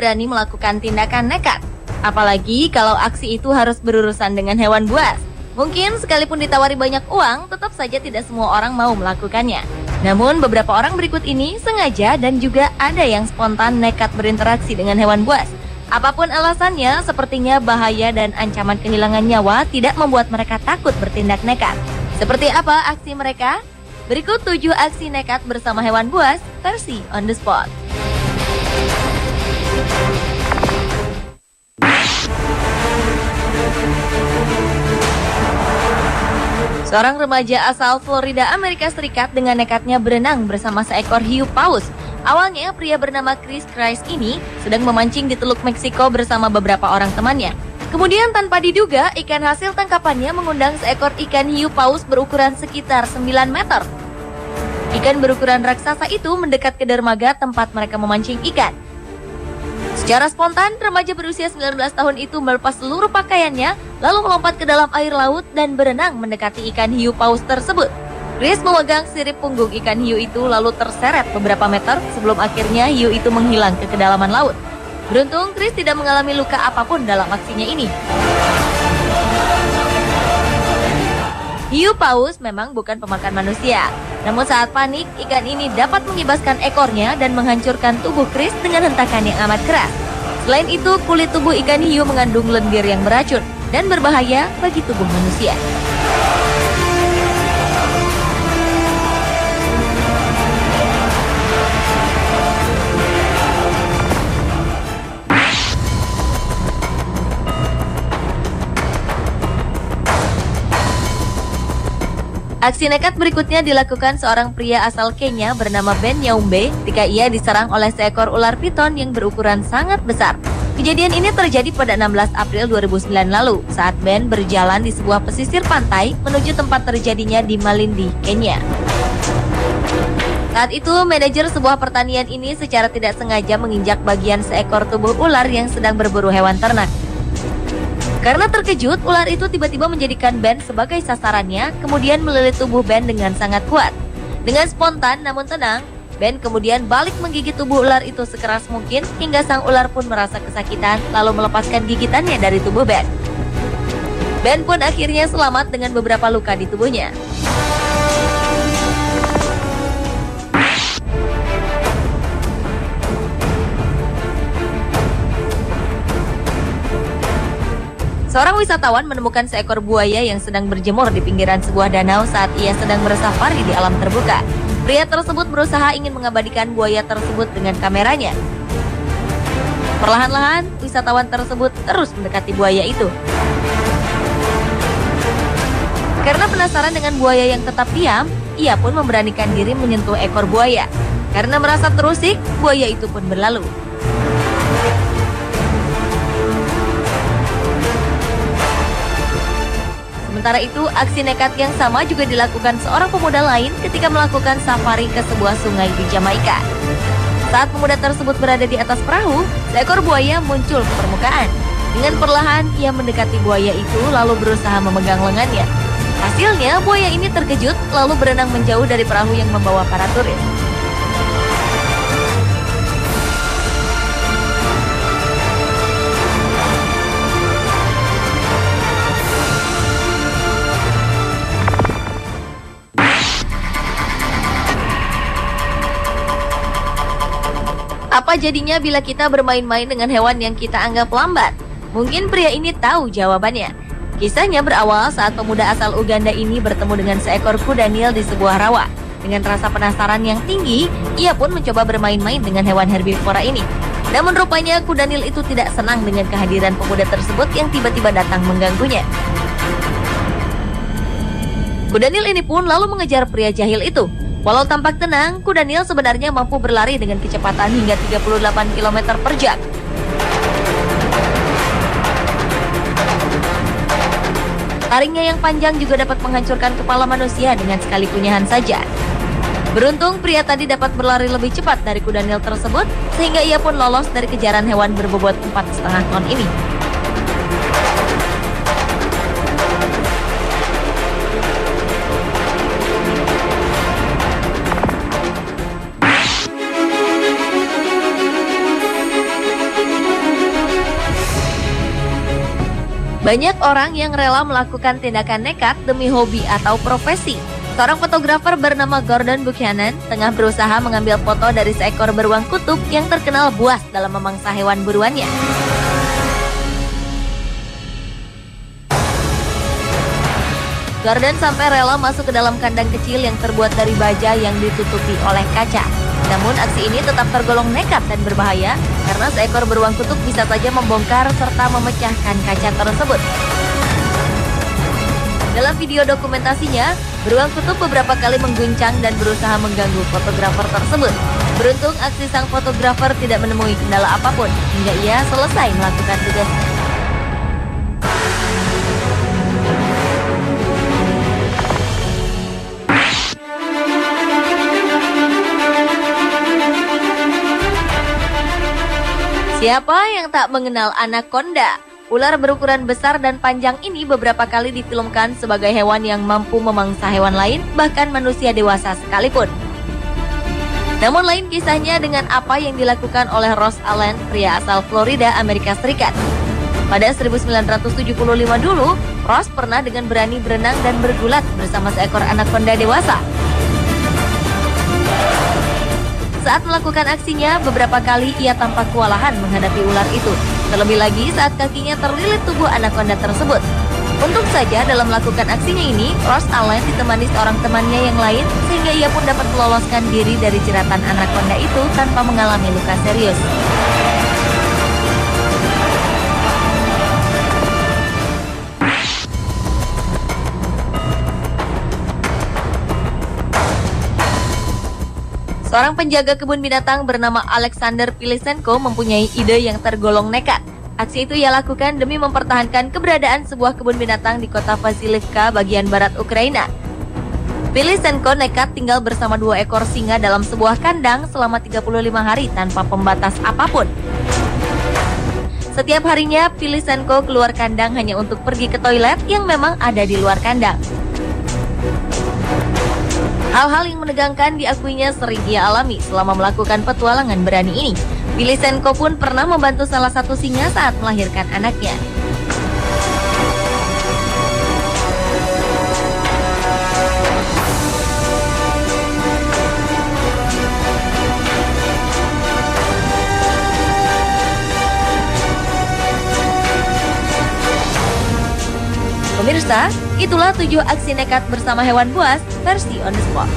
berani melakukan tindakan nekat. Apalagi kalau aksi itu harus berurusan dengan hewan buas. Mungkin sekalipun ditawari banyak uang, tetap saja tidak semua orang mau melakukannya. Namun beberapa orang berikut ini sengaja dan juga ada yang spontan nekat berinteraksi dengan hewan buas. Apapun alasannya, sepertinya bahaya dan ancaman kehilangan nyawa tidak membuat mereka takut bertindak nekat. Seperti apa aksi mereka? Berikut 7 aksi nekat bersama hewan buas versi on the spot. Seorang remaja asal Florida, Amerika Serikat dengan nekatnya berenang bersama seekor hiu paus. Awalnya, pria bernama Chris Christ ini sedang memancing di Teluk Meksiko bersama beberapa orang temannya. Kemudian tanpa diduga, ikan hasil tangkapannya mengundang seekor ikan hiu paus berukuran sekitar 9 meter. Ikan berukuran raksasa itu mendekat ke dermaga tempat mereka memancing ikan. Secara spontan, remaja berusia 19 tahun itu melepas seluruh pakaiannya, lalu melompat ke dalam air laut dan berenang mendekati ikan hiu paus tersebut. Chris memegang sirip punggung ikan hiu itu lalu terseret beberapa meter sebelum akhirnya hiu itu menghilang ke kedalaman laut. Beruntung, Chris tidak mengalami luka apapun dalam aksinya ini. Hiu paus memang bukan pemakan manusia. Namun saat panik, ikan ini dapat mengibaskan ekornya dan menghancurkan tubuh Chris dengan hentakan yang amat keras. Selain itu, kulit tubuh ikan hiu mengandung lendir yang beracun dan berbahaya bagi tubuh manusia. Aksi nekat berikutnya dilakukan seorang pria asal Kenya bernama Ben Nyaumbe ketika ia diserang oleh seekor ular piton yang berukuran sangat besar. Kejadian ini terjadi pada 16 April 2009 lalu saat Ben berjalan di sebuah pesisir pantai menuju tempat terjadinya di Malindi, Kenya. Saat itu, manajer sebuah pertanian ini secara tidak sengaja menginjak bagian seekor tubuh ular yang sedang berburu hewan ternak. Karena terkejut, ular itu tiba-tiba menjadikan Ben sebagai sasarannya, kemudian melilit tubuh Ben dengan sangat kuat. Dengan spontan namun tenang, Ben kemudian balik menggigit tubuh ular itu sekeras mungkin hingga sang ular pun merasa kesakitan lalu melepaskan gigitannya dari tubuh Ben. Ben pun akhirnya selamat dengan beberapa luka di tubuhnya. Seorang wisatawan menemukan seekor buaya yang sedang berjemur di pinggiran sebuah danau saat ia sedang bersafari di alam terbuka. Pria tersebut berusaha ingin mengabadikan buaya tersebut dengan kameranya. Perlahan-lahan, wisatawan tersebut terus mendekati buaya itu. Karena penasaran dengan buaya yang tetap diam, ia pun memberanikan diri menyentuh ekor buaya. Karena merasa terusik, buaya itu pun berlalu. Sementara itu, aksi nekat yang sama juga dilakukan seorang pemuda lain ketika melakukan safari ke sebuah sungai di Jamaika. Saat pemuda tersebut berada di atas perahu, seekor buaya muncul ke permukaan. Dengan perlahan, ia mendekati buaya itu lalu berusaha memegang lengannya. Hasilnya, buaya ini terkejut lalu berenang menjauh dari perahu yang membawa para turis. Apa jadinya bila kita bermain-main dengan hewan yang kita anggap lambat? Mungkin pria ini tahu jawabannya. Kisahnya berawal saat pemuda asal Uganda ini bertemu dengan seekor kuda Nil di sebuah rawa. Dengan rasa penasaran yang tinggi, ia pun mencoba bermain-main dengan hewan herbivora ini. Namun rupanya kuda Nil itu tidak senang dengan kehadiran pemuda tersebut yang tiba-tiba datang mengganggunya. Kuda Nil ini pun lalu mengejar pria jahil itu. Walau tampak tenang, kuda Nil sebenarnya mampu berlari dengan kecepatan hingga 38 km per jam. Taringnya yang panjang juga dapat menghancurkan kepala manusia dengan sekali kunyahan saja. Beruntung pria tadi dapat berlari lebih cepat dari kuda Nil tersebut, sehingga ia pun lolos dari kejaran hewan berbobot 4,5 ton ini. Banyak orang yang rela melakukan tindakan nekat demi hobi atau profesi. Seorang fotografer bernama Gordon Buchanan tengah berusaha mengambil foto dari seekor beruang kutub yang terkenal buas dalam memangsa hewan buruannya. Gordon sampai rela masuk ke dalam kandang kecil yang terbuat dari baja yang ditutupi oleh kaca. Namun aksi ini tetap tergolong nekat dan berbahaya karena seekor beruang kutub bisa saja membongkar serta memecahkan kaca tersebut. Dalam video dokumentasinya, beruang kutub beberapa kali mengguncang dan berusaha mengganggu fotografer tersebut. Beruntung aksi sang fotografer tidak menemui kendala apapun hingga ia selesai melakukan tugasnya. Siapa yang tak mengenal anaconda? Ular berukuran besar dan panjang ini beberapa kali difilmkan sebagai hewan yang mampu memangsa hewan lain, bahkan manusia dewasa sekalipun. Namun lain kisahnya dengan apa yang dilakukan oleh Ross Allen, pria asal Florida, Amerika Serikat. Pada 1975 dulu, Ross pernah dengan berani berenang dan bergulat bersama seekor anaconda dewasa. Saat melakukan aksinya, beberapa kali ia tampak kewalahan menghadapi ular itu. Terlebih lagi saat kakinya terlilit tubuh anaconda tersebut. Untung saja dalam melakukan aksinya ini, Ross Allen ditemani seorang temannya yang lain, sehingga ia pun dapat meloloskan diri dari jeratan anaconda itu tanpa mengalami luka serius. Seorang penjaga kebun binatang bernama Alexander Pilisenko mempunyai ide yang tergolong nekat. Aksi itu ia lakukan demi mempertahankan keberadaan sebuah kebun binatang di kota Vasilivka, bagian barat Ukraina. Pilisenko nekat tinggal bersama 2 ekor singa dalam sebuah kandang selama 35 hari tanpa pembatas apapun. Setiap harinya, Pilisenko keluar kandang hanya untuk pergi ke toilet yang memang ada di luar kandang. Hal-hal yang menegangkan diakuinya sering ia alami selama melakukan petualangan berani ini. Pilisenko pun pernah membantu salah satu singa saat melahirkan anaknya. Pemirsa, itulah 7 aksi nekat bersama hewan buas versi On The Spot.